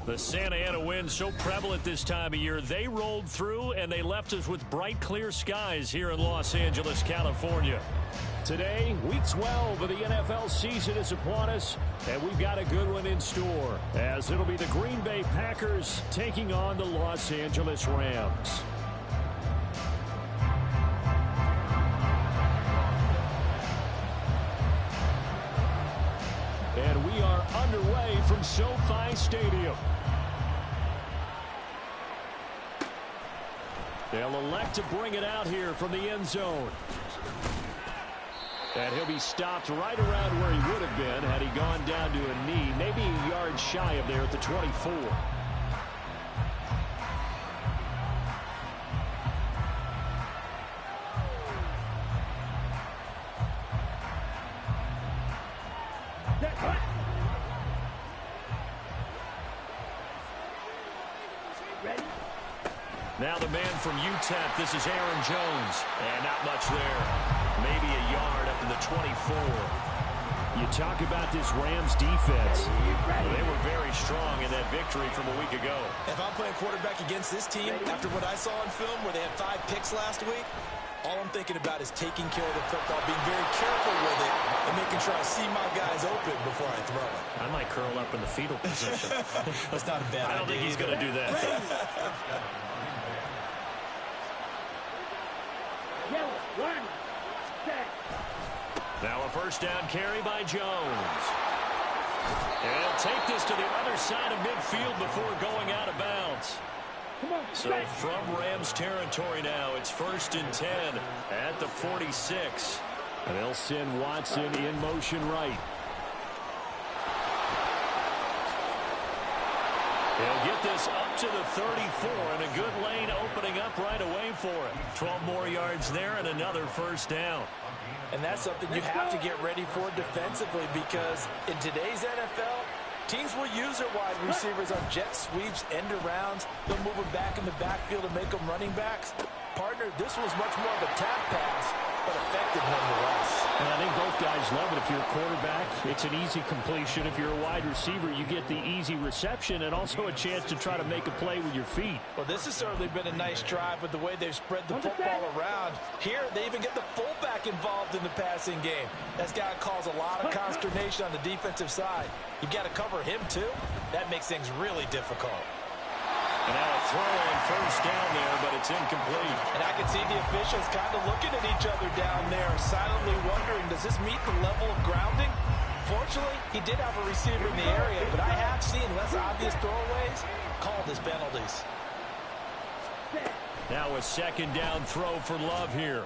The Santa Ana wind so prevalent this time of year. They rolled through, and they left us with bright, clear skies here in Los Angeles, California. Today, Week 12 of the NFL season is upon us, and we've got a good one in store, as it'll be the Green Bay Packers taking on the Los Angeles Rams. And we are underway from SoFi Stadium. They'll elect to bring it out here from the end zone. And he'll be stopped right around where he would have been had he gone down to a knee, maybe a yard shy of there at the 24. Now the man from UTEP, this is Aaron Jones. And not much there. Maybe a yard up to the 24. You talk about this Rams defense. Well, they were very strong in that victory from a week ago. If I'm playing quarterback against this team, after what I saw on film where they had 5 picks last week, all I'm thinking about is taking care of the football, being very careful with it, and making sure I see my guys open before I throw it. I might curl up in the fetal position. That's not a bad idea. I don't think he's going to do that. Now a first down carry by Jones. And he'll take this to the other side of midfield before going out of bounds. So from Rams territory now, it's 1st and 10 at the 46. And they'll send Watson in motion right. He'll get this up to the 34, and a good lane opening up right away for him. 12 more yards there and another first down. And that's something you have to get ready for defensively, because in today's NFL, teams will use their wide receivers on jet sweeps, end arounds. They'll move them back in the backfield and make them running backs. Partner, this was much more of a tap pass, but effective nonetheless. And I think both guys love it. If you're a quarterback, it's an easy completion. If you're a wide receiver, you get the easy reception and also a chance to try to make a play with your feet. Well, this has certainly been a nice drive with the way they've spread the football around. Here, they even get the fullback involved in the passing game. That's got to cause a lot of consternation on the defensive side. You've got to cover him, too. That makes things really difficult. And now a throw on first down there, but it's incomplete. And I can see the officials kind of looking at each other down there, silently wondering, does this meet the level of grounding? Fortunately, he did have a receiver in the area, but I have seen less obvious throwaways called as penalties. Now a second down throw for Love here.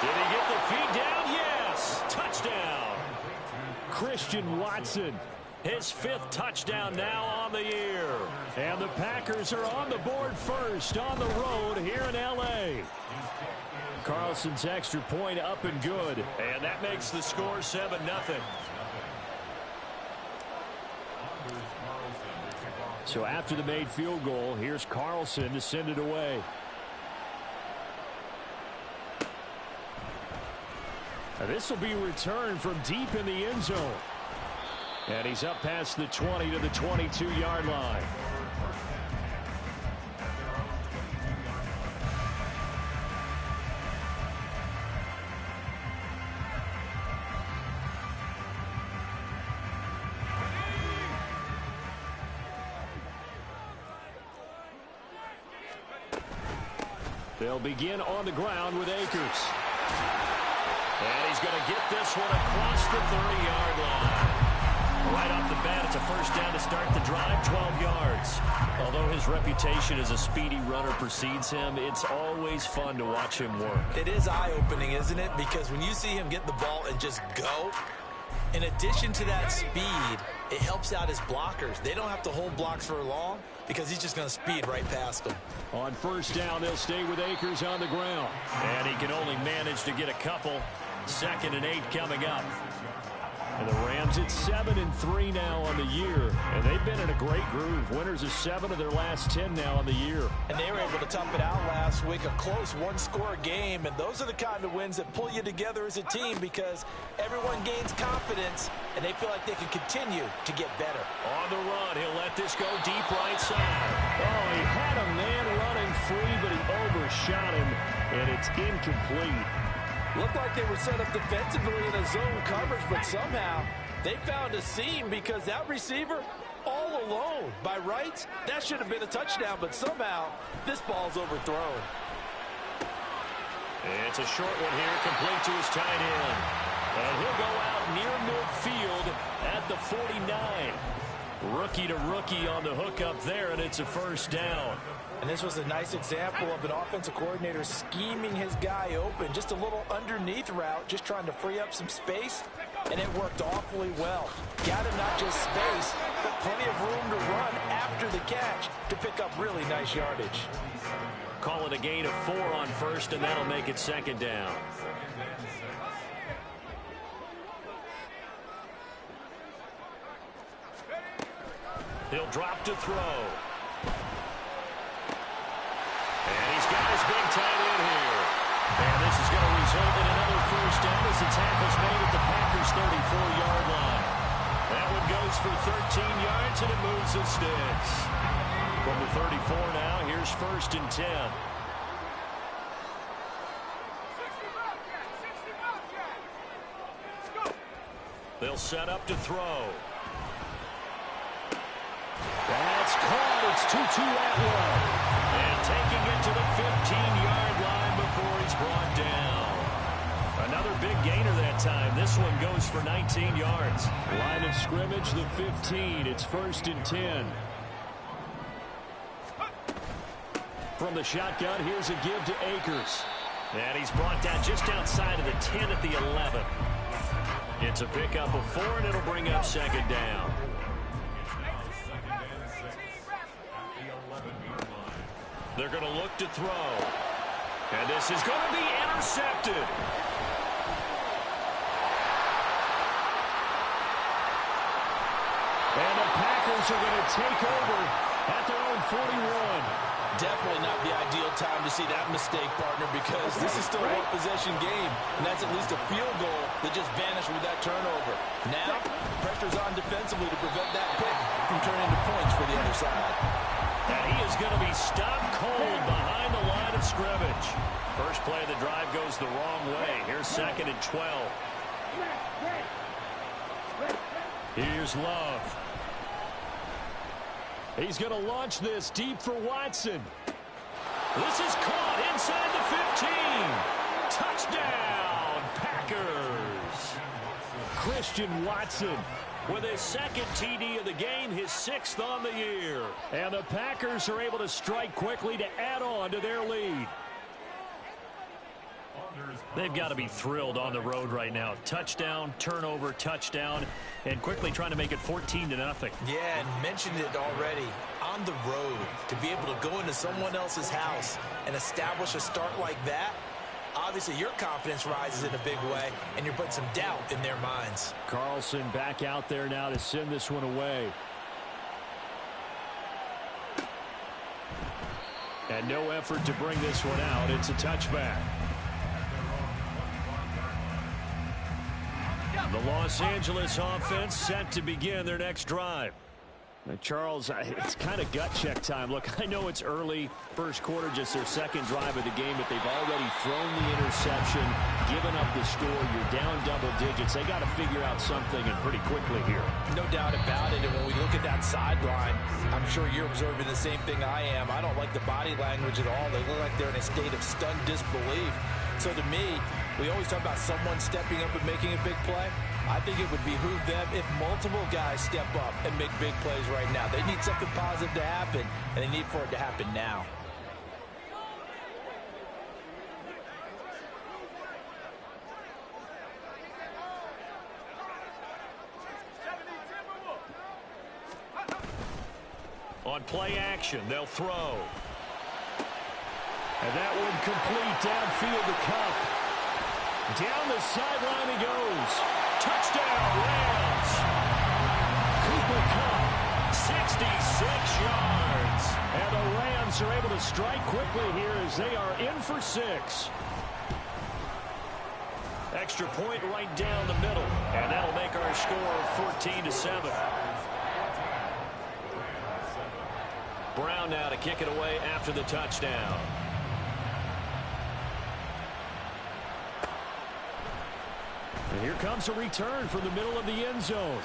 Did he get the feet down? Yes! Touchdown! Christian Watson. His 5th touchdown now on the year. And the Packers are on the board first on the road here in L.A. Carlson's extra point up and good. And that makes the score 7-0. So after the made field goal, here's Carlson to send it away. This will be returned from deep in the end zone. And he's up past the 20 to the 22-yard line. They'll begin on the ground with Akers. And he's going to get this one across the 30-yard line. Right off the bat, it's a first down to start the drive, 12 yards. Although his reputation as a speedy runner precedes him, it's always fun to watch him work. It is eye-opening, isn't it? Because when you see him get the ball and just go, in addition to that speed, it helps out his blockers. They don't have to hold blocks for long because he's just going to speed right past them. On first down, they'll stay with Akers on the ground. And he can only manage to get a couple. 2nd and 8 coming up. And the Rams Rams at 7-3 now on the year, and they've been in a great groove. Winners of 7 of their last 10 now on the year. And they were able to tough it out last week, a close one-score game, and those are the kind of wins that pull you together as a team because everyone gains confidence, and they feel like they can continue to get better. On the run, he'll let this go deep right side. Oh, he had a man running free, but he overshot him, and it's incomplete. Looked like they were set up defensively in a zone coverage, but somehow they found a seam because that receiver all alone. By rights, that should have been a touchdown, but somehow this ball's overthrown. It's a short one here, complete to his tight end. And he'll go out near midfield at the 49. Rookie to rookie on the hook up there, and it's a first down. And this was a nice example of an offensive coordinator scheming his guy open. Just a little underneath route, just trying to free up some space, and it worked awfully well. Got him not just space, but plenty of room to run after the catch to pick up really nice yardage. Call it a gain of 4 on first, and that'll make it second down. He'll drop to throw. And he's got his big tight end here. And this is going to result in another first down as the tackle's made at the Packers' 34-yard line. That one goes for 13 yards, and it moves the sticks. From the 34 now, here's first and 10. They'll set up to throw. That's caught. It's Tutu Atwell. And taking it to the 15-yard line before he's brought down. Another big gainer that time. This one goes for 19 yards. Line of scrimmage, the 15. It's first and 10. From the shotgun, here's a give to Akers. And he's brought down just outside of the 10 at the 11. It's a pickup of 4, and it'll bring up second down. They're going to look to throw. And this is going to be intercepted. And the Packers are going to take over at their own 41. Definitely not the ideal time to see that mistake, partner, because this is still a one-possession game, and that's at least a field goal that just vanished with that turnover. Now, pressure's on defensively to prevent that pick from turning into points for the other side. And he is going to be stopped cold behind the line of scrimmage. First play of the drive goes the wrong way. Here's second and 12. Here's Love. He's going to launch this deep for Watson. This is caught inside the 15. Touchdown, Packers. Christian Watson with his second TD of the game, his 6th on the year. And the Packers are able to strike quickly to add on to their lead. They've got to be thrilled on the road right now. Touchdown, turnover, touchdown, and quickly trying to make it 14-0. Yeah, and mentioned it already. On the road, to be able to go into someone else's house and establish a start like that, obviously your confidence rises in a big way, and you're putting some doubt in their minds. Carlson back out there now to send this one away. And no effort to bring this one out. It's a touchback. The Los Angeles offense set to begin their next drive. Now, Charles, it's kind of gut check time. Look, I know it's early, first quarter, just their second drive of the game, but they've already thrown the interception, given up the score. You're down double digits. They got to figure out something, and pretty quickly here. No doubt about it, and when we look at that sideline, I'm sure you're observing the same thing I am. I don't like the body language at all. They look like they're in a state of stunned disbelief. So to me, we always talk about someone stepping up and making a big play. I think it would behoove them if multiple guys step up and make big plays right now. They need something positive to happen, and they need for it to happen now. On play action, they'll throw. And that one complete downfield to Cup. Down the sideline he goes. Touchdown, Rams. Bucs are able to strike quickly here as they are in for 6. Extra point right down the middle, and that'll make our score 14-7. Brown now to kick it away after the touchdown. And here comes a return from the middle of the end zone.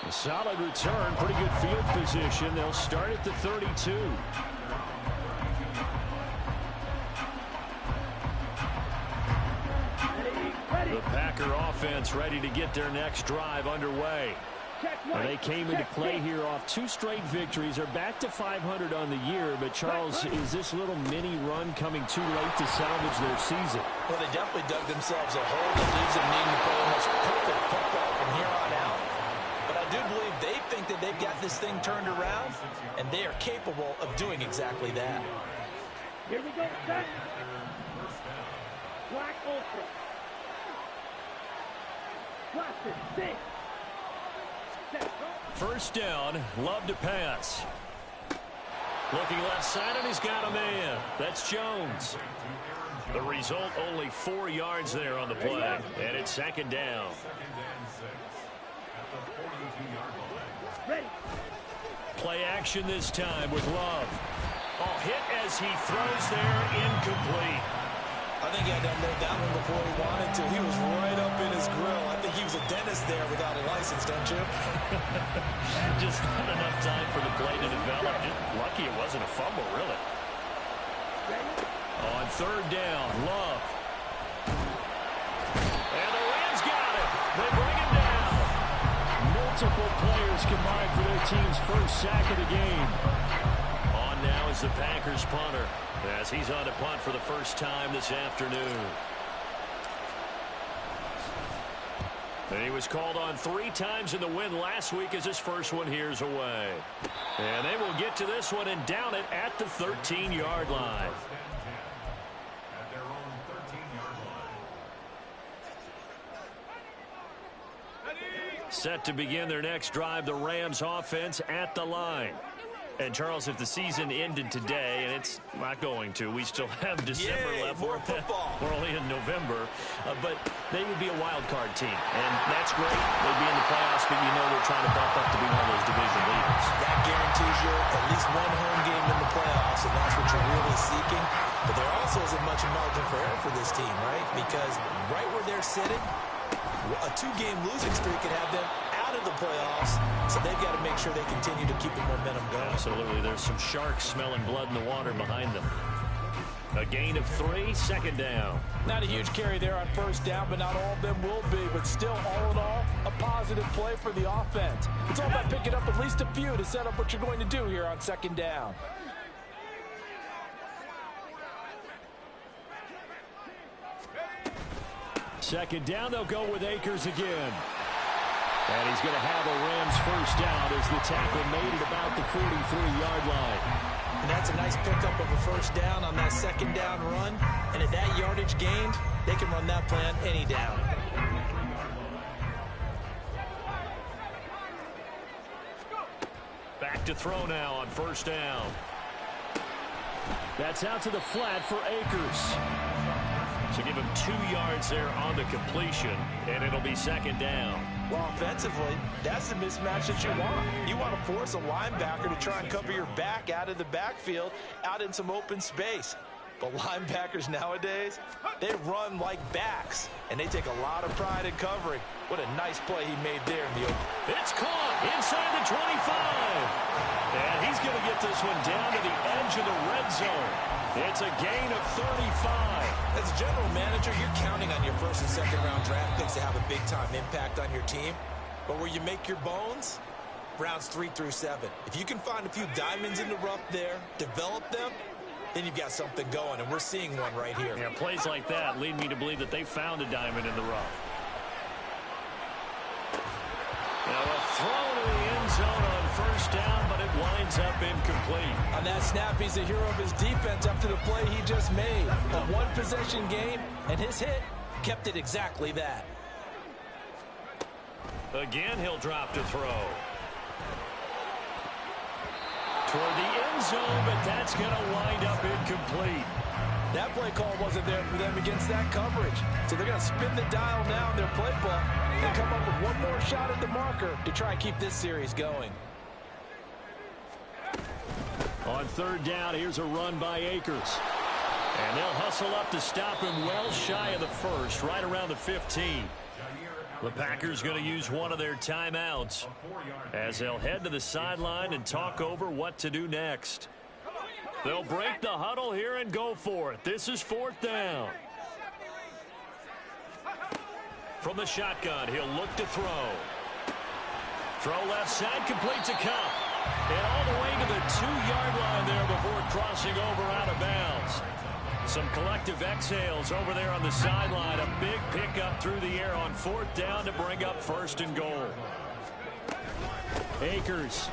A solid return, pretty good field position. They'll start at the 32. The Packer offense ready to get their next drive underway. Well, they came into play here off 2 straight victories. They're back to 500 on the year. But, Charles, is this little mini run coming too late to salvage their season? Well, they definitely dug themselves a hole that leaves them needing to play almost perfect football from here on out. But I do believe they think that they've got this thing turned around, and they are capable of doing exactly that. Here we go, set. Black Ultra. Plastic, 6. First down, Love to pass. Looking left side, and he's got a man. That's Jones. The result, only 4 yards there on the play, and it's second down. Play action this time with Love. Oh, hit as he throws there, incomplete. I think he had to unload that one before he wanted to. He was right up in his grill. I think he was a dentist there without a license, don't you? Just not enough time for the play to develop. Just lucky it wasn't a fumble, really. On third down, Love. And the Rams got it. They bring him down. Multiple players combined for their team's first sack of the game. On now is the Packers punter, as he's on to punt for the first time this afternoon. And he was called on 3 times in the win last week as his first one here's away. And they will get to this one and down it at the 13-yard line. Set to begin their next drive, the Rams offense at the line. And, Charles, if the season ended today, and it's not going to, we still have December left. More football. We're only in November. But they would be a wild card team. And that's great. They'd be in the playoffs, but you know they're trying to bump up to be one of those division leaders. That guarantees you at least one home game in the playoffs, and that's what you're really seeking. But there also isn't much margin for error for this team, right? Because right where they're sitting, a 2-game losing streak could have them out of the playoffs, so they've got to make sure they continue to keep the momentum going. Absolutely. There's some sharks smelling blood in the water behind them. A gain of 3, second down. Not a huge carry there on first down, but not all of them will be. But still, all in all, a positive play for the offense. It's all about picking up at least a few to set up what you're going to do here on second down. Second down, they'll go with Akers again. And he's going to have a Rams first down as the tackle made at about the 43-yard line. And that's a nice pickup of a first down on that second down run. And at that yardage gained, they can run that play on any down. Back to throw now on first down. That's out to the flat for Akers. So give him 2 yards there on the completion, and it'll be second down. Well, offensively, that's the mismatch that you want. You want to force a linebacker to try and cover your back out of the backfield, out in some open space. But linebackers nowadays, they run like backs, and they take a lot of pride in covering. What a nice play he made there in the open. It's caught inside the 25. And he's going to get this one down to the edge of the red zone. It's a gain of 35. As a general manager, you're counting on your first and second round draft picks to have a big-time impact on your team. But where you make your bones, rounds 3 through 7. If you can find a few diamonds in the rough there, develop them, then you've got something going, and we're seeing one right here. Yeah, plays like that lead me to believe that they found a diamond in the rough. Now a throw to the end zone on first down, but it winds up incomplete. On that snap, he's a hero of his defense after the play he just made. A one-possession game, and his hit kept it exactly that. Again, he'll drop to throw. Toward the end zone, but that's going to wind up incomplete. That play call wasn't there for them against that coverage. So they're going to spin the dial now in their playbook and come up with one more shot at the marker to try and keep this series going. On third down, here's a run by Akers. And they'll hustle up to stop him well shy of the first, right around the 15. The Packers going to use one of their timeouts as they'll head to the sideline and talk over what to do next. They'll break the huddle here and go for it. This is fourth down. From the shotgun, he'll look to throw. Throw left side, complete to Cup. And all the way to the 2-yard line there before crossing over out of bounds. Some collective exhales over there on the sideline. A big pickup through the air on fourth down to bring up first and goal. Akers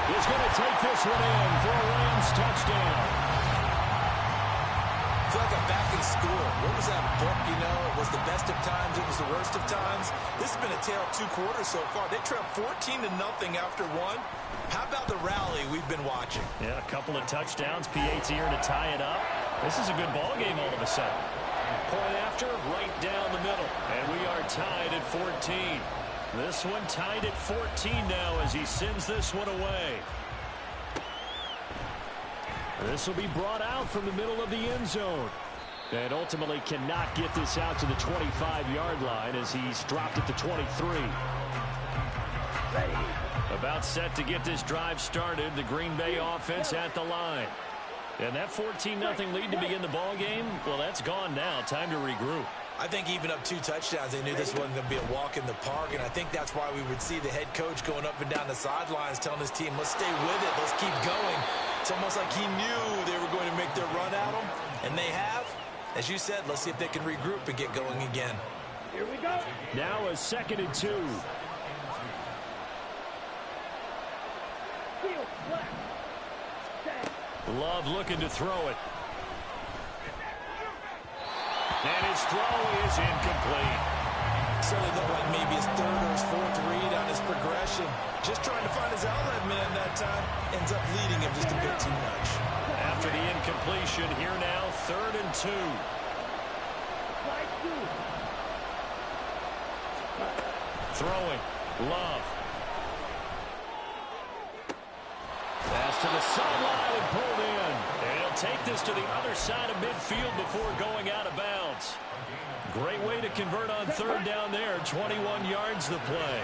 is going to take this one in for a Rams touchdown. I feel like I'm back in school. What was that book, you know? It was the best of times. It was the worst of times. This has been a tale of 2 quarters so far. They trailed 14-0 after one. How about the rally we've been watching? Yeah, a couple of touchdowns. P.A.'s here to tie it up. This is a good ball game all of a sudden. Point after, right down the middle. And we are tied at 14. This one tied at 14 now as he sends this one away. This will be brought out from the middle of the end zone. And ultimately cannot get this out to the 25-yard line as he's dropped at the 23. About set to get this drive started. The Green Bay offense at the line. And that 14-0 lead to begin the ball game, well, that's gone now. Time to regroup. I think even up 2 touchdowns, they knew this wasn't going to be a walk in the park, and I think that's why we would see the head coach going up and down the sidelines telling his team, let's stay with it, let's keep going. It's almost like he knew they were going to make their run at him, and they have. As you said, let's see if they can regroup and get going again. Here we go. Now a 2nd and 2. Field flat. Set. Love looking to throw it. And his throw is incomplete. Certainly looked like maybe his 3rd or his 4th read on his progression. Just trying to find his outlet man that time. Ends up leading him just a bit too much. After the incompletion, here now, 3rd and 2. Slide 2. Throwing. Love. Pass to the sideline and pulled in. And he'll take this to the other side of midfield before going out of bounds. Great way to convert on 3rd down there. 21 yards the play.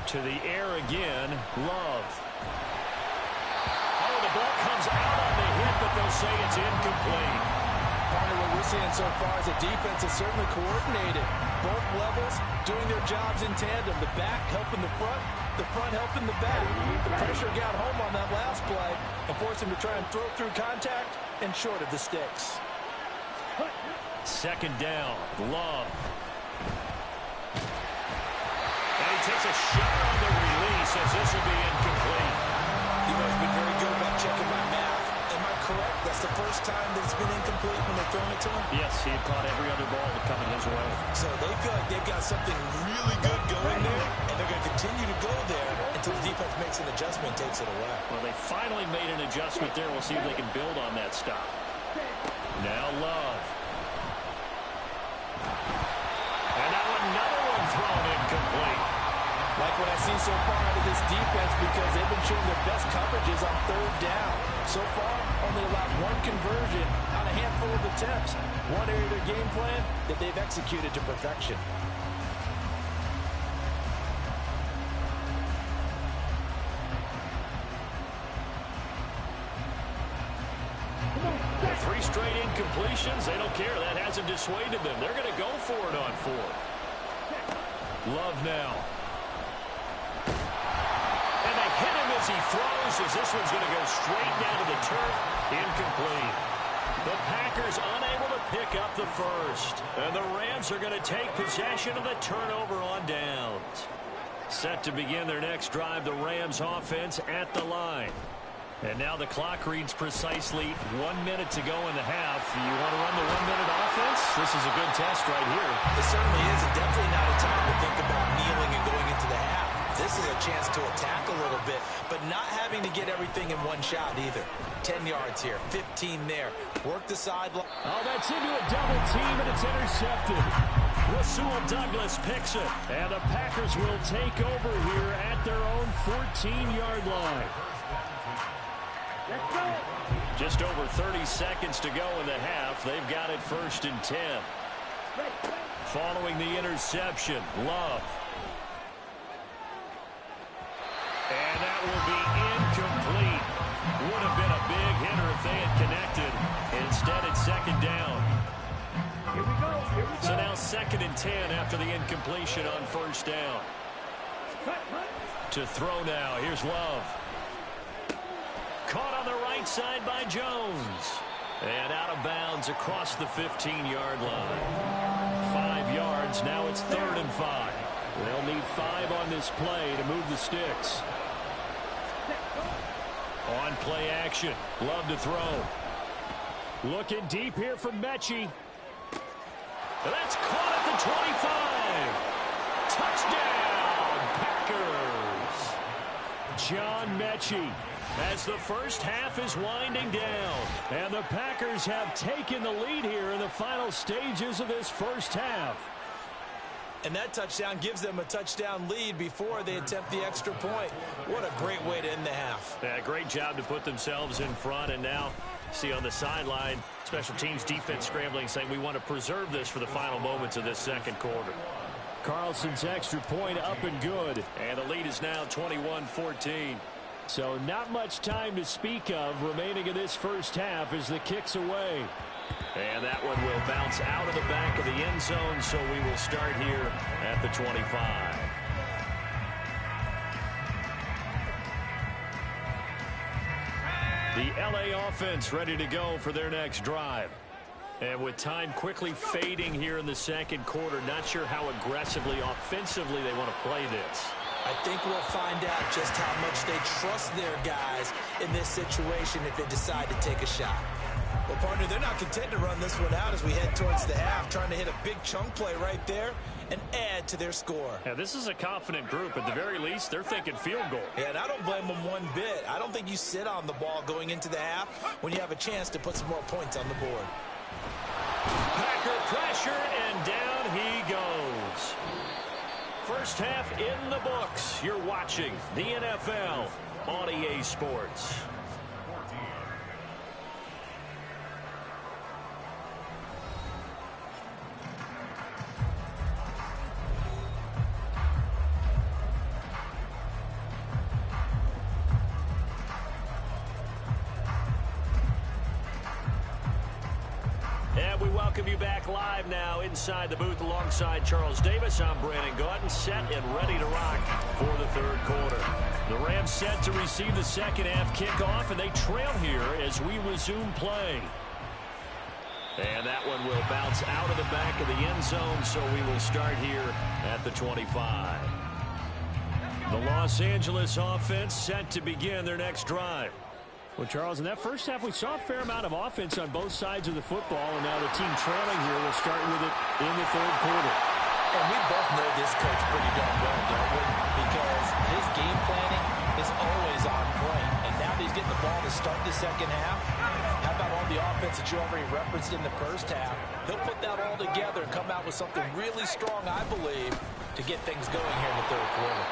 To the air again. Love. Oh, the ball comes out on the hit, but they'll say it's incomplete. Part of what we're seeing so far is the defense is certainly coordinated. Both levels doing their jobs in tandem. The back helping the front helping the back. The pressure got home on that last play and forced him to try and throw through contact and short of the sticks. 2nd down. Love. And he takes a shot on the release as this will be incomplete. You've always been very good about checking my math. Am I correct? That's the first time that it's been incomplete when they're throwing it to him? Yes, he had caught every other ball that coming his way. So they feel like they've got something really good going there, and they're going to continue to go there until the defense makes an adjustment and takes it away. Well, they finally made an adjustment there. We'll see if they can build on that stop. Now Love. And now another one thrown incomplete. Like what I've seen so far out of this defense, because they've been showing their best coverages on 3rd down. So far, only allowed 1 conversion on a handful of attempts. One area of their game plan that they've executed to perfection. With 3 straight incompletions, they don't care. That hasn't dissuaded them. They're going to go for it on 4th. Love now. And they hit him as he throws, as this one's going to go straight down to the turf. Incomplete. The Packers unable to pick up the first. And the Rams are going to take possession of the turnover on downs. Set to begin their next drive, the Rams offense at the line. And now the clock reads precisely 1 minute to go in the half. You want to run the 1 minute offense? This is a good test right here. It certainly is, and definitely not a time to think about kneeling and going into the half. This is a chance to attack a little bit, but not having to get everything in one shot either. 10 yards here, 15 there. Work the sideline. Oh, that's into a double team, and it's intercepted. Rasul Douglas picks it, and the Packers will take over here at their own 14-yard line. Let's go. Just over 30 seconds to go in the half. They've got it 1st and 10. Following the interception, Love. And that will be incomplete. Would have been a big hitter if they had connected. Instead, it's 2nd down. Here we go. Here we go. So now 2nd and 10 after the incompletion on 1st down. Cut. To throw now. Here's Love. Caught on the right side by Jones. And out of bounds across the 15-yard line. 5 yards. Now it's 3rd and 5. They'll need 5 on this play to move the sticks. On play action. Love to throw. Looking deep here for Mechie. That's caught at the 25. Touchdown, Packers. John Mechie. As the first half is winding down. And the Packers have taken the lead here in the final stages of this first half. And that touchdown gives them a touchdown lead before they attempt the extra point. What a great way to end the half. Yeah, great job to put themselves in front. And now, see on the sideline, special teams defense scrambling, saying we want to preserve this for the final moments of this 2nd quarter. Carlson's extra point up and good. And the lead is now 21-14. So not much time to speak of remaining in this first half as the kick's away. And that one will bounce out of the back of the end zone, so we will start here at the 25. The LA offense ready to go for their next drive. And with time quickly fading here in the 2nd quarter, not sure how aggressively, offensively they want to play this. I think we'll find out just how much they trust their guys in this situation if they decide to take a shot. Well, partner, they're not content to run this one out as we head towards the half, trying to hit a big chunk play right there and add to their score. Yeah, this is a confident group. At the very least, they're thinking field goal. Yeah, and I don't blame them one bit. I don't think you sit on the ball going into the half when you have a chance to put some more points on the board. Packer pressure, and down he goes. First half in the books. You're watching the NFL on EA Sports. And we welcome you back live now inside the booth alongside Charles Davis. I'm Brandon Gaudin, set and ready to rock for the 3rd quarter. The Rams set to receive the 2nd half kickoff, and they trail here as we resume play. And that one will bounce out of the back of the end zone, so we will start here at the 25. The Los Angeles offense set to begin their next drive. Well, Charles, in that first half, we saw a fair amount of offense on both sides of the football, and now the team trailing here will start with it in the 3rd quarter. And we both know this coach pretty darn well, don't we? Because his game planning is always on point. And now that he's getting the ball to start the 2nd half, how about all the offense that you already referenced in the first half? He'll put that all together and come out with something really strong, I believe, to get things going here in the 3rd quarter.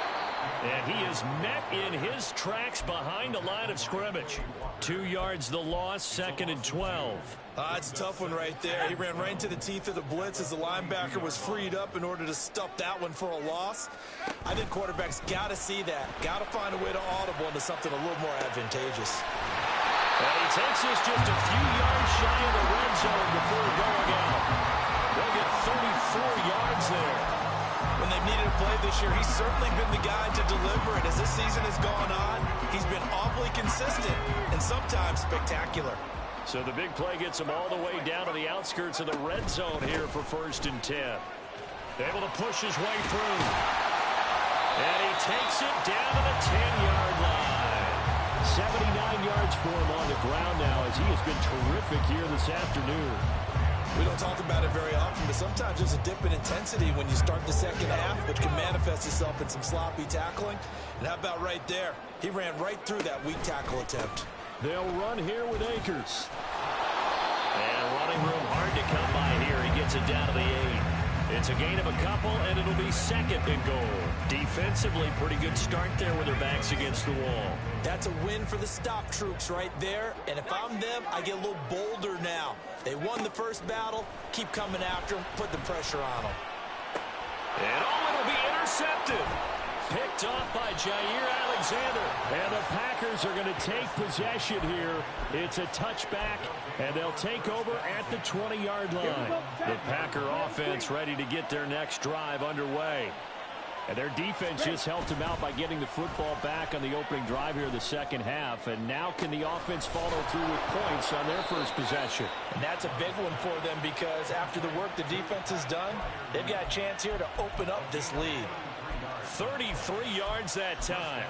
And he is met in his tracks behind the line of scrimmage. 2 yards the loss, 2nd and 12. It's a tough one right there. He ran right into the teeth of the blitz as the linebacker was freed up in order to stuff that one for a loss. I think quarterbacks got to see that. Got to find a way to audible into something a little more advantageous. And he takes us just a few yards shy of the red zone before going out. They'll get 34 yards there. When they've needed a play this year, he's certainly been the guy to deliver it. As this season has gone on, he's been awfully consistent and sometimes spectacular. So the big play gets him all the way down to the outskirts of the red zone here for 1st and 10. Able to push his way through. And he takes it down to the 10-yard line. 79 yards for him on the ground now, as he has been terrific here this afternoon. We don't talk about it very often, but sometimes there's a dip in intensity when you start the second half, which can manifest itself in some sloppy tackling. And how about right there? He ran right through that weak tackle attempt. They'll run here with Akers. And running room hard to come by here. He gets it down to the 8. It's a gain of a couple, and it'll be second and goal. Defensively, pretty good start there with their backs against the wall. That's a win for the stop troops right there. And if I'm them, I get a little bolder now. They won the first battle. Keep coming after them. Put the pressure on them. And it'll be intercepted. Picked off by Jair Alexander. And the Packers are going to take possession here. It's a touchback, and they'll take over at the 20-yard line. The Packer offense ready to get their next drive underway. And their defense just helped them out by getting the football back on the opening drive here in the second half. And now can the offense follow through with points on their first possession? And that's a big one for them because after the work the defense has done, they've got a chance here to open up this lead. 33 yards that time.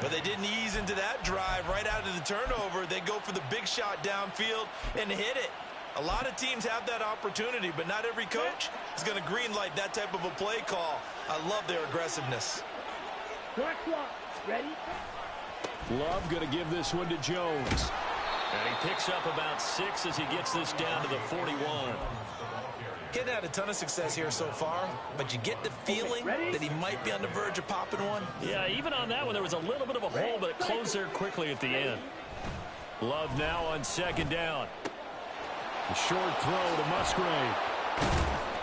But they didn't ease into that drive right out of the turnover. They go for the big shot downfield and hit it. A lot of teams have that opportunity, but not every coach is going to greenlight that type of a play call. I love their aggressiveness. Ready? Love going to give this one to Jones. And he picks up about 6 as he gets this down to the 41. Getting had a ton of success here so far, but you get the feeling that he might be on the verge of popping one. Yeah, even on that one, there was a little bit of a hole, but it closed there quickly at the end. Love now on second down. A short throw to Musgrave.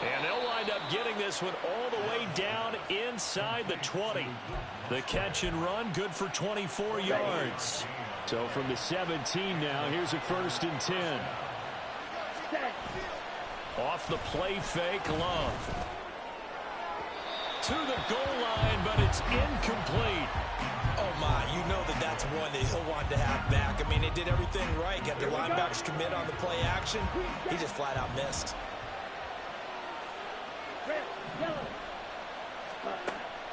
And they'll wind up getting this one all the way down inside the 20. The catch and run, good for 24 yards. So from the 17 now, here's a 1st and 10. Off the play fake, Love. To the goal line, but it's incomplete. Oh, my, you know that's one that he'll want to have back. I mean, they did everything right. Got their linebackers commit on the play action. He just flat out missed.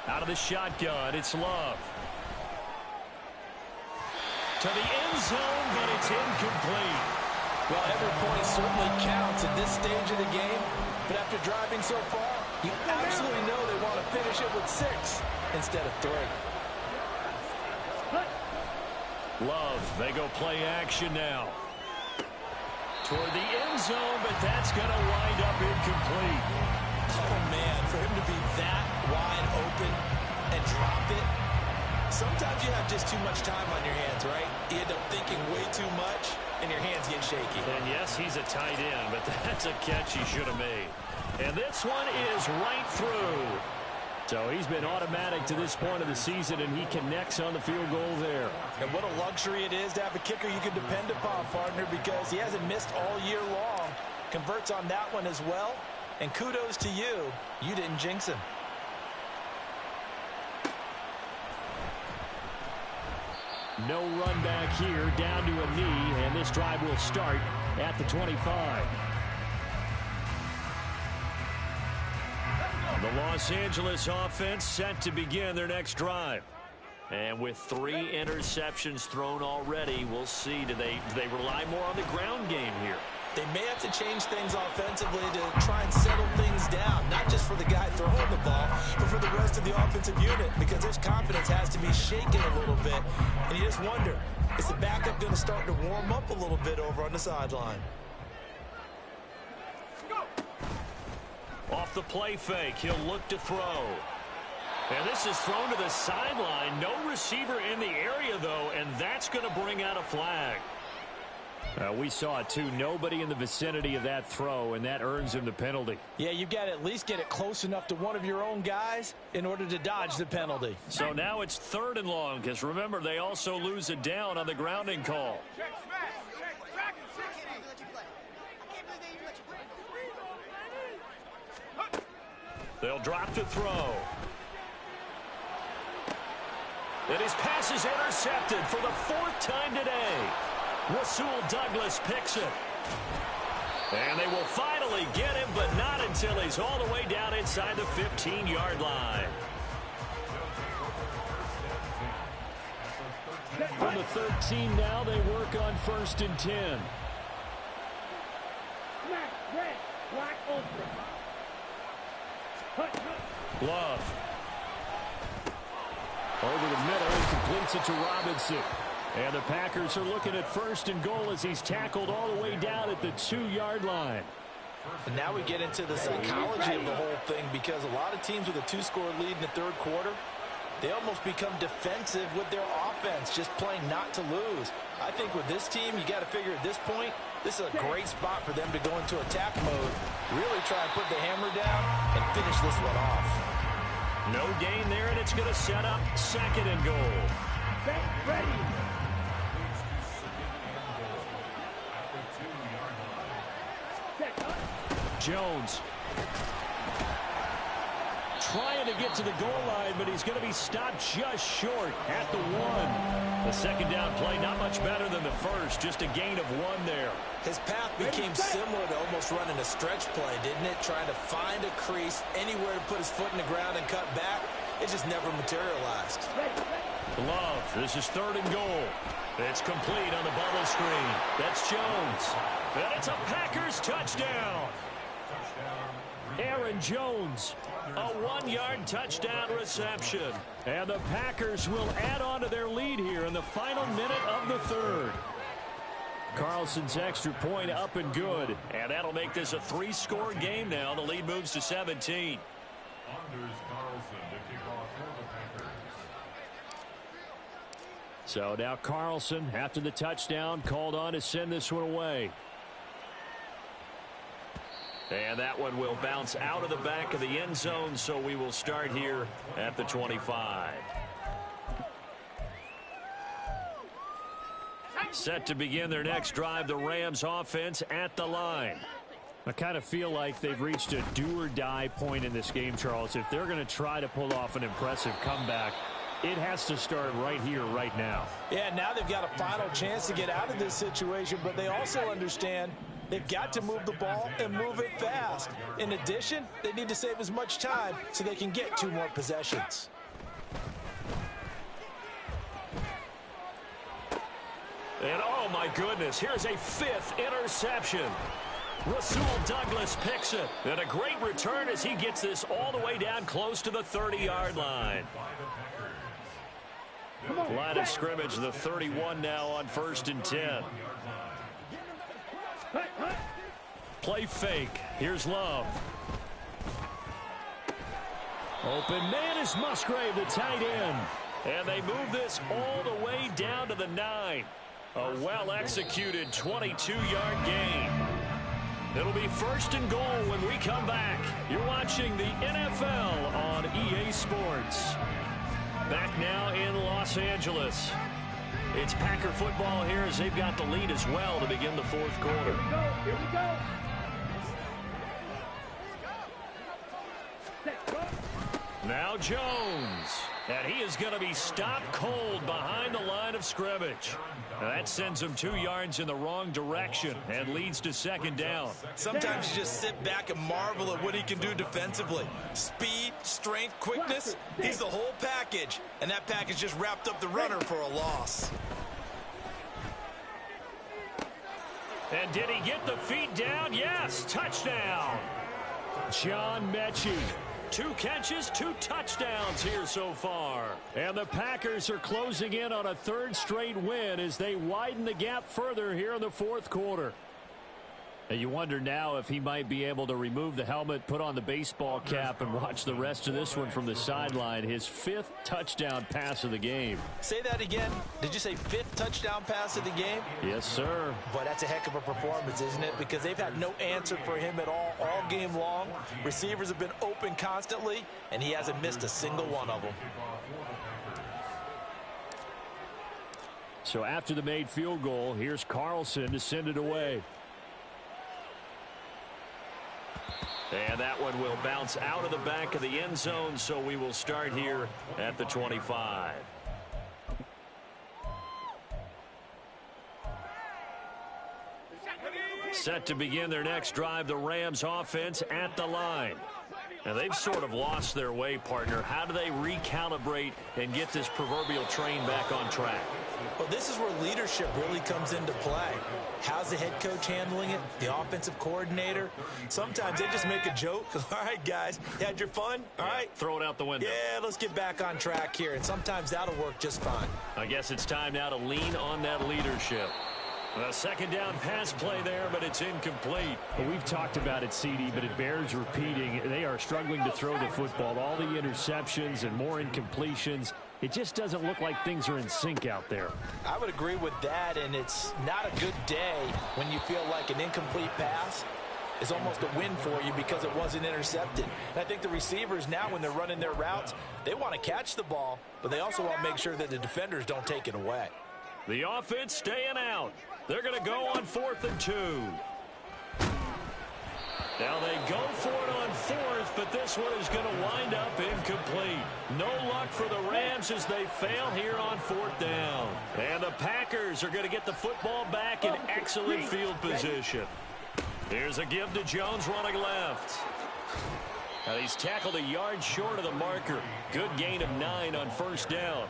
Out of the shotgun, it's Love. To the end zone, but it's incomplete. Well, every point certainly counts at this stage of the game. But after driving so far, you absolutely know they want to finish it with 6 instead of 3. Love, they go play action now. Toward the end zone, but that's going to wind up incomplete. Oh, man, for him to be that wide open and drop it. Sometimes you have just too much time on your hands, right? You end up thinking way too much, and your hands get shaky. And yes, he's a tight end, but that's a catch he should have made. And this one is right through. So he's been automatic to this point of the season, and he connects on the field goal there. And what a luxury it is to have a kicker you can depend upon, partner, because he hasn't missed all year long. Converts on that one as well. And kudos to you. You didn't jinx him. No run back here, down to a knee, and this drive will start at the 25. The Los Angeles offense set to begin their next drive. And with 3 interceptions thrown already, we'll see, do they rely more on the ground game here? They may have to change things offensively to try and settle things down, not just for the guy throwing the ball, but for the rest of the offensive unit, because their confidence has to be shaken a little bit. And you just wonder, is the backup going to start to warm up a little bit over on the sideline? Off the play fake, he'll look to throw. And this is thrown to the sideline. No receiver in the area, though, and that's going to bring out a flag. We saw it, too. Nobody in the vicinity of that throw, and that earns him the penalty. Yeah, you've got to at least get it close enough to one of your own guys in order to dodge the penalty. So now it's 3rd and long, because remember, they also lose it down on the grounding call. They'll drop to throw. And his pass is intercepted for the 4th time today. Rasul Douglas picks it. And they will finally get him, but not until he's all the way down inside the 15-yard line. From the 13 now, they work on 1st and 10. Smack, red, black, ultra. Love. Over the middle, he completes it to Robinson. And the Packers are looking at 1st and goal as he's tackled all the way down at the 2-yard line. And now we get into the psychology of the whole thing, because a lot of teams with a 2-score lead in the third quarter, they almost become defensive with their offense, just playing not to lose. I think with this team, you got to figure at this point, this is a great spot for them to go into attack mode, really try and put the hammer down and finish this one off. No gain there, and it's going to set up 2nd and goal. Ready. Jones trying to get to the goal line, but he's going to be stopped just short at the 1. The 2nd down play, not much better than the first, just a gain of 1 there. His path became similar to almost running a stretch play, didn't it? Trying to find a crease, anywhere to put his foot in the ground and cut back. It just never materialized. Love, this is 3rd and goal. It's complete on the bubble screen. That's Jones. And it's a Packers touchdown. Aaron Jones, a 1-yard touchdown reception. And the Packers will add on to their lead here in the final minute of the 3rd. Carlson's extra point up and good. And that'll make this a 3-score game now. The lead moves to 17. So now Carlson, after the touchdown, called on to send this one away. And that one will bounce out of the back of the end zone, so we will start here at the 25. Set to begin their next drive, the Rams offense at the line. I kind of feel like they've reached a do-or-die point in this game, Charles. If they're going to try to pull off an impressive comeback, it has to start right here, right now. Yeah, now they've got a final chance to get out of this situation, but they also understand they've got to move the ball and move it fast. In addition, they need to save as much time so they can get 2 more possessions. And oh my goodness, here's a 5th interception. Rasul Douglas picks it. And a great return as he gets this all the way down close to the 30-yard line. Line of scrimmage, the 31 now on 1st and 10. Play fake. Here's Love. Open man is Musgrave, the tight end. And they move this all the way down to the 9. A well-executed 22-yard gain. It'll be 1st and goal when we come back. You're watching the NFL on EA Sports. Back now in Los Angeles. It's Packer football here as they've got the lead as well to begin the 4th quarter. Here we go. Now Jones. And he is going to be stopped cold behind the line of scrimmage. Now that sends him 2 yards in the wrong direction and leads to 2nd down. Sometimes you just sit back and marvel at what he can do defensively. Speed, strength, quickness, he's the whole package. And that package just wrapped up the runner for a loss. And did he get the feet down? Yes, touchdown. John Mechie. 2 catches, 2 touchdowns here so far. And the Packers are closing in on a 3rd straight win as they widen the gap further here in the 4th quarter. And you wonder now if he might be able to remove the helmet, put on the baseball cap, and watch the rest of this one from the sideline. His 5th touchdown pass of the game. Say that again. Did you say 5th touchdown pass of the game? Yes, sir. Boy, that's a heck of a performance, isn't it? Because they've had no answer for him at all game long. Receivers have been open constantly, and he hasn't missed a single one of them. So after the made field goal, here's Carlson to send it away. And that one will bounce out of the back of the end zone, so we will start here at the 25. Set to begin their next drive, the Rams offense at the line. Now they've sort of lost their way, partner. How do they recalibrate and get this proverbial train back on track? Well, this is where leadership really comes into play. How's the head coach handling it? The offensive coordinator? Sometimes they just make a joke. All right, guys, you had your fun? All right. Throw it out the window. Yeah, let's get back on track here. And sometimes that'll work just fine. I guess it's time now to lean on that leadership. A second down pass play there, but it's incomplete. Well, we've talked about it, CD, but it bears repeating. They are struggling to throw the football. All the interceptions and more incompletions. It just doesn't look like things are in sync out there. I would agree with that, and it's not a good day when you feel like an incomplete pass is almost a win for you because it wasn't intercepted. And I think the receivers now, when they're running their routes, they want to catch the ball, but they also want to make sure that the defenders don't take it away. The offense staying out. They're going to go on 4th and 2. Now they go for it on 4th, but this one is going to wind up incomplete. No luck for the Rams as they fail here on 4th down. And the Packers are going to get the football back in excellent field position. Here's a give to Jones running left. Now he's tackled a yard short of the marker. Good gain of 9 on 1st down.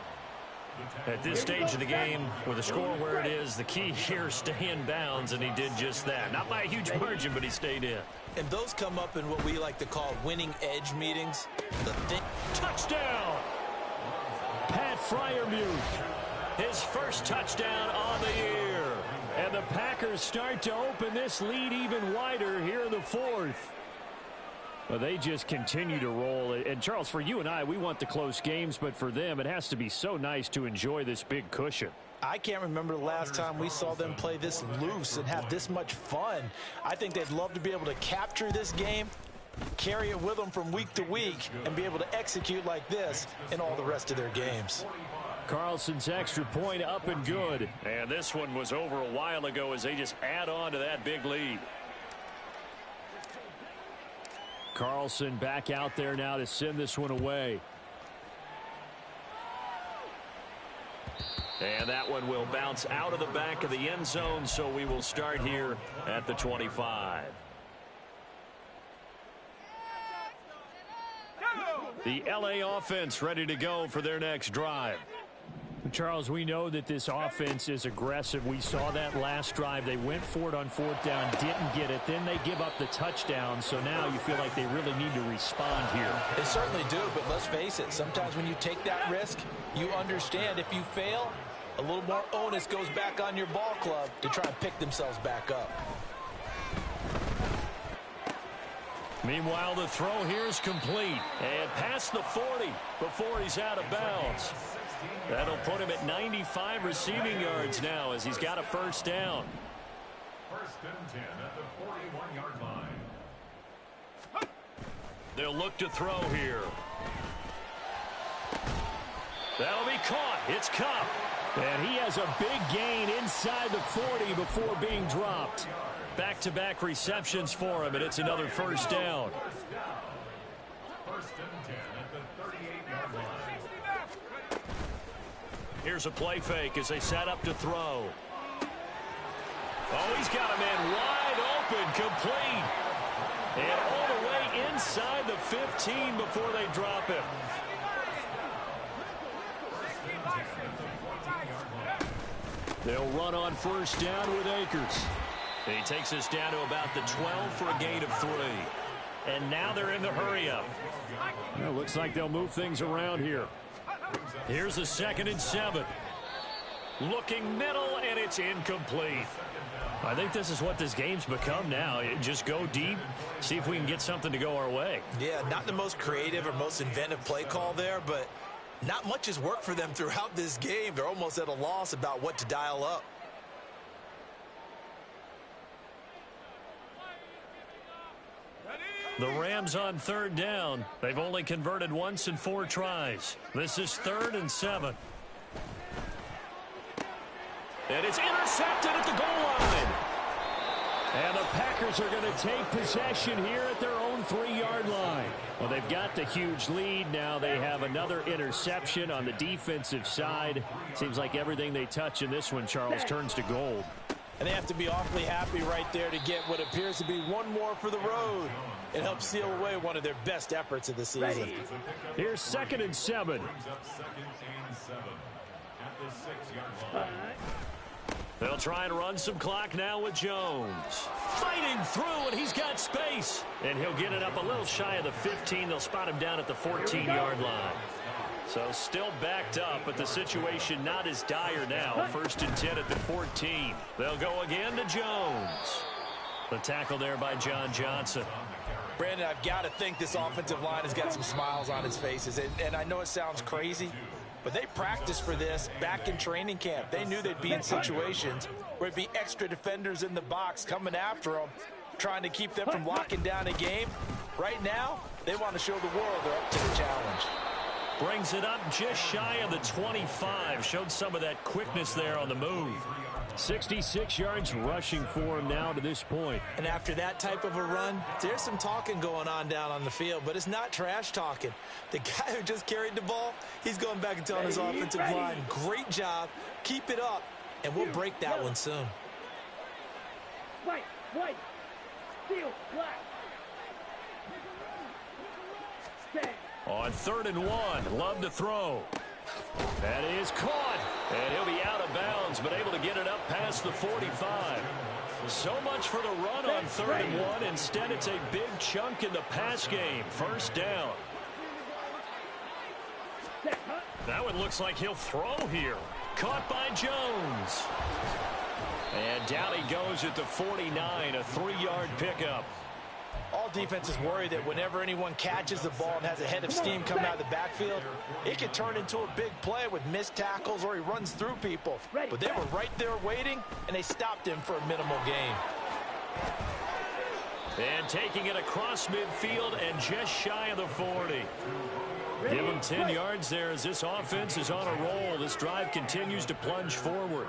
At this stage of the game, with the score where it is, the key here is stay in bounds, and he did just that. Not by a huge margin, but he stayed in. And those come up in what we like to call winning edge meetings. Touchdown! Pat Freiermuth, his first touchdown on the year. And the Packers start to open this lead even wider here in the 4th. Well, they just continue to roll. And, Charles, for you and I, we want the close games, but for them, it has to be so nice to enjoy this big cushion. I can't remember the last time we saw them play this loose and have this much fun. I think they'd love to be able to capture this game, carry it with them from week to week, and be able to execute like this in all the rest of their games. Carlson's extra point up and good. And this one was over a while ago as they just add on to that big lead. Carlson back out there now to send this one away. And that one will bounce out of the back of the end zone, so we will start here at the 25. The LA offense ready to go for their next drive. Charles, we know that this offense is aggressive. We saw that last drive. They went for it on 4th down, didn't get it. Then they give up the touchdown. So now you feel like they really need to respond here. They certainly do, but let's face it. Sometimes when you take that risk, you understand if you fail, a little more onus goes back on your ball club to try and pick themselves back up. Meanwhile, the throw here is complete. And past the 40 before he's out of bounds. That'll put him at 95 receiving yards now as he's got a 1st down. 1st and 10 at the 41-yard line. They'll look to throw here. That'll be caught. It's Cup. And he has a big gain inside the 40 before being dropped. Back-to-back receptions for him, and it's another 1st down. 1st and 10 at the 38-yard line. Here's a play fake as they set up to throw. Oh, he's got a man wide open, complete. And all the way inside the 15 before they drop him. They'll run on 1st down with Akers. He takes us down to about the 12 for a gain of 3. And now they're in the hurry-up. Well, looks like they'll move things around here. Here's a 2nd and 7. Looking middle, and it's incomplete. I think this is what this game's become now. Just go deep, see if we can get something to go our way. Yeah, not the most creative or most inventive play call there, but not much has worked for them throughout this game. They're almost at a loss about what to dial up. The Rams on 3rd down. They've only converted once in 4 tries. This is 3rd and 7. And it's intercepted at the goal line. And the Packers are going to take possession here at their own 3-yard line. Well, they've got the huge lead. Now they have another interception on the defensive side. Seems like everything they touch in this one, Charles, turns to gold. And they have to be awfully happy right there to get what appears to be one more for the road. It helps seal away one of their best efforts of the season. Here's 2nd and 7. at the 6-yard line. They'll try and run some clock now with Jones. Fighting through, and he's got space. And he'll get it up a little shy of the 15. They'll spot him down at the 14-yard line. So still backed up, but the situation not as dire now. 1st and 10 at the 14. They'll go again to Jones. The tackle there by John Johnson. Brandon, I've got to think this offensive line has got some smiles on its faces. And I know it sounds crazy, but they practiced for this back in training camp. They knew they'd be in situations where it'd be extra defenders in the box coming after them, trying to keep them from locking down a game. Right now, they want to show the world they're up to the challenge. Brings it up just shy of the 25. Showed some of that quickness there on the move. 66 yards rushing for him now to this point. And after that type of a run, there's some talking going on down on the field, but it's not trash talking. The guy who just carried the ball, he's going back and telling his offensive line, great job, keep it up, and we'll break that one soon. White, steel, black. Stand. On 3rd and 1, Love to throw. That is caught, and he'll be out of bounds, but able to get it up past the 45. So much for the run on 3rd and 1. Instead, it's a big chunk in the pass game. 1st down. That one looks like he'll throw here. Caught by Jones. And down he goes at the 49, a 3-yard pickup. All defenses worry that whenever anyone catches the ball and has a head of steam coming out of the backfield, it can turn into a big play with missed tackles or he runs through people. But they were right there waiting, and they stopped him for a minimal gain. And taking it across midfield and just shy of the 40. Give him 10 yards there as this offense is on a roll. This drive continues to plunge forward.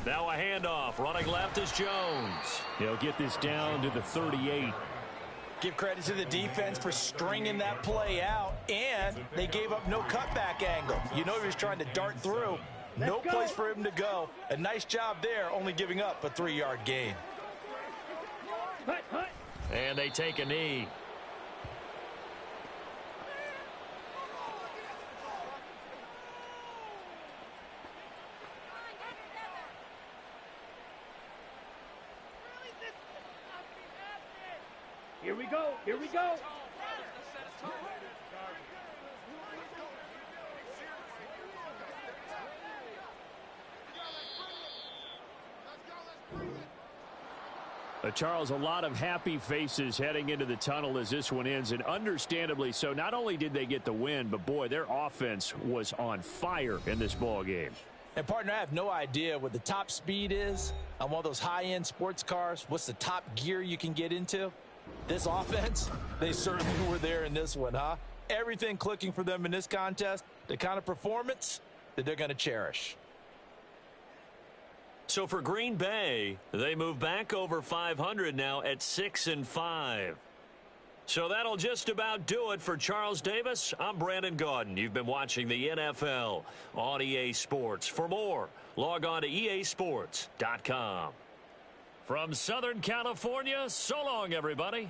Now a handoff. Running left is Jones. He'll get this down to the 38. Give credit to the defense for stringing that play out, and they gave up no cutback angle. You know he was trying to dart through. No place for him to go. A nice job there, only giving up a 3-yard gain. And they take a knee. Here we go. Here we go. Charles, a lot of happy faces heading into the tunnel as this one ends, and understandably so. Not only did they get the win, but boy, their offense was on fire in this ball game. And partner, I have no idea what the top speed is on one of those high-end sports cars. What's the top gear you can get into? This offense, they certainly were there in this one, huh? Everything clicking for them in this contest, the kind of performance that they're going to cherish. So for Green Bay, they move back over 500 now at 6-5. So that'll just about do it for Charles Davis. I'm Brandon Gaudin. You've been watching the NFL on EA Sports. For more, log on to easports.com. From Southern California, so long, everybody.